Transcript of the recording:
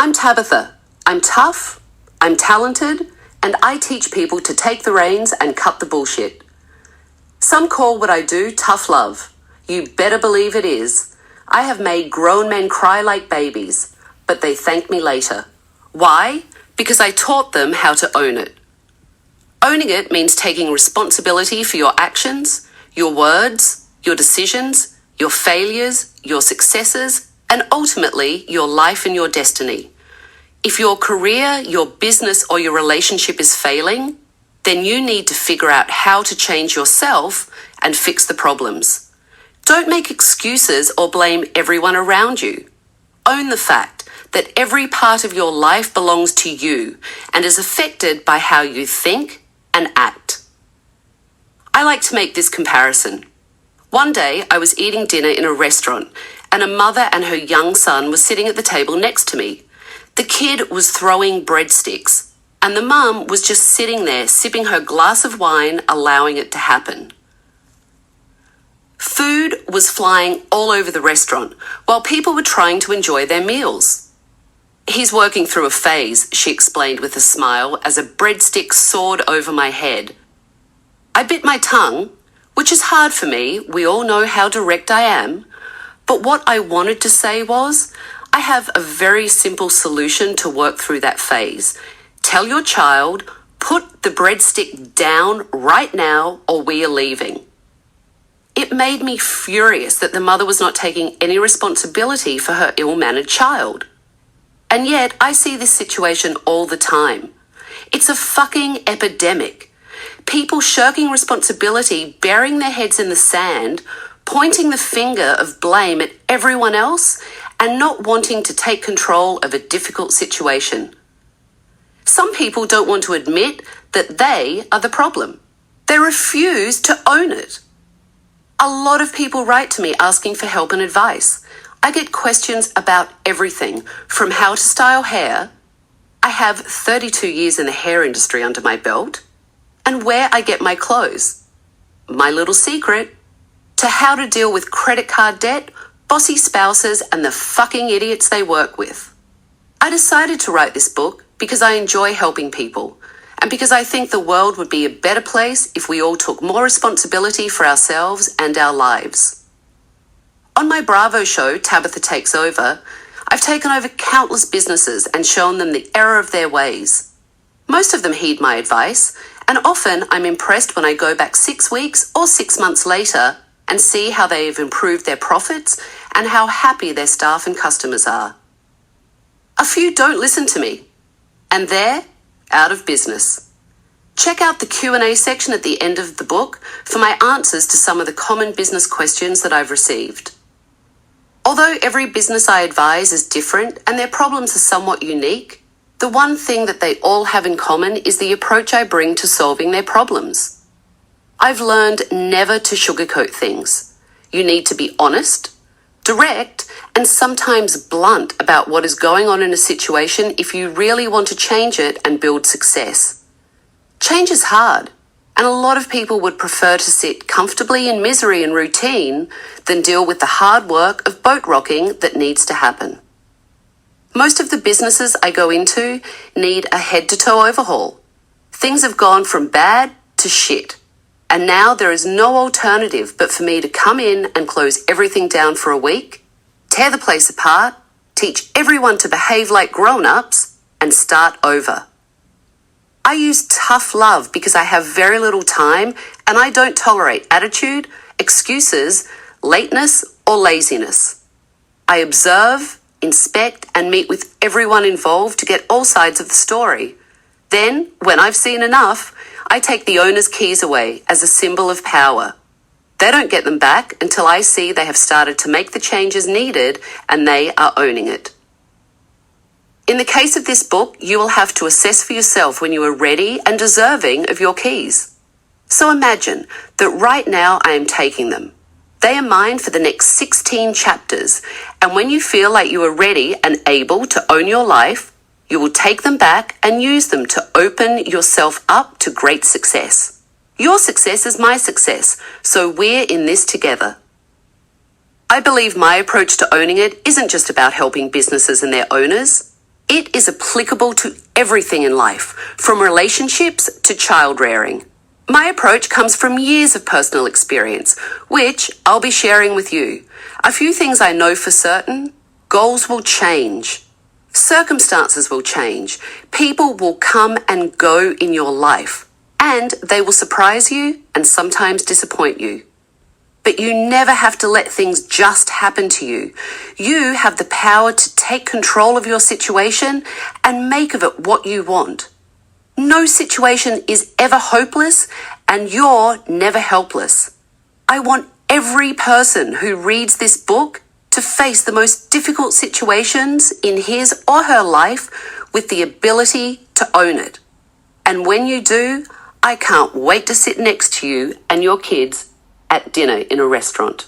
I'm Tabatha. I'm tough, I'm talented, and I teach people to take the reins and cut the bullshit. Some call what I do tough love. You better believe it is. I have made grown men cry like babies, but they thank me later. Why? Because I taught them how to own it. Owning it means taking responsibility for your actions, your words, your decisions, your failures, your successes, and ultimately your life and your destiny. If your career, your business, or your relationship is failing, then you need to figure out how to change yourself and fix the problems. Don't make excuses or blame everyone around you. Own the fact that every part of your life belongs to you and is affected by how you think and act. I like to make this comparison. One day I was eating dinner in a restaurant and a mother and her young son were sitting at the table next to me. The kid was throwing breadsticks and the mum was just sitting there sipping her glass of wine, allowing it to happen. Food was flying all over the restaurant while people were trying to enjoy their meals. He's working through a phase, she explained with a smile as a breadstick soared over my head. I bit my tongue, which is hard for me. We all know how direct I am. But what I wanted to say was, I have a very simple solution to work through that phase. Tell your child, put the breadstick down right now or we are leaving. It made me furious that the mother was not taking any responsibility for her ill-mannered child. And yet I see this situation all the time. It's a fucking epidemic. People shirking responsibility, burying their heads in the sand, pointing the finger of blame at everyone else, and not wanting to take control of a difficult situation. Some people don't want to admit that they are the problem. They refuse to own it. A lot of people write to me asking for help and advice. I get questions about everything from how to style hair. I have 32 years in the hair industry under my belt, and where I get my clothes. My little secret, to how to deal with credit card debt, bossy spouses, and the fucking idiots they work with. I decided to write this book because I enjoy helping people, and because I think the world would be a better place if we all took more responsibility for ourselves and our lives. On my Bravo show, Tabatha Takes Over, I've taken over countless businesses and shown them the error of their ways. Most of them heed my advice, and often I'm impressed when I go back 6 weeks or 6 months later and see how they've improved their profits and how happy their staff and customers are. A few don't listen to me, and they're out of business. Check out the Q&A section at the end of the book for my answers to some of the common business questions that I've received. Although every business I advise is different and their problems are somewhat unique, the one thing that they all have in common is the approach I bring to solving their problems. I've learned never to sugarcoat things. You need to be honest, direct, and sometimes blunt about what is going on in a situation if you really want to change it and build success. Change is hard, and a lot of people would prefer to sit comfortably in misery and routine than deal with the hard work of boat rocking that needs to happen. Most of the businesses I go into need a head-to-toe overhaul. Things have gone from bad to shit, and now there is no alternative but for me to come in and close everything down for a week, tear the place apart, teach everyone to behave like grown-ups, and start over. I use tough love because I have very little time and I don't tolerate attitude, excuses, lateness, or laziness. I observe, inspect, and meet with everyone involved to get all sides of the story. Then, when I've seen enough, I take the owner's keys away as a symbol of power. They don't get them back until I see they have started to make the changes needed and they are owning it. In the case of this book, you will have to assess for yourself when you are ready and deserving of your keys. So imagine that right now I am taking them. They are mine for the next 16 chapters, and when you feel like you are ready and able to own your life, you will take them back and use them to open yourself up to great success. Your success is my success, so we're in this together. I believe my approach to owning it isn't just about helping businesses and their owners. It is applicable to everything in life, from relationships to child rearing. My approach comes from years of personal experience, which I'll be sharing with you. A few things I know for certain: goals will change. Circumstances will change. People will come and go in your life, and they will surprise you and sometimes disappoint you. But you never have to let things just happen to you. You have the power to take control of your situation and make of it what you want. No situation is ever hopeless, and you're never helpless. I want every person who reads this book to face the most difficult situations in his or her life with the ability to own it. And when you do, I can't wait to sit next to you and your kids at dinner in a restaurant.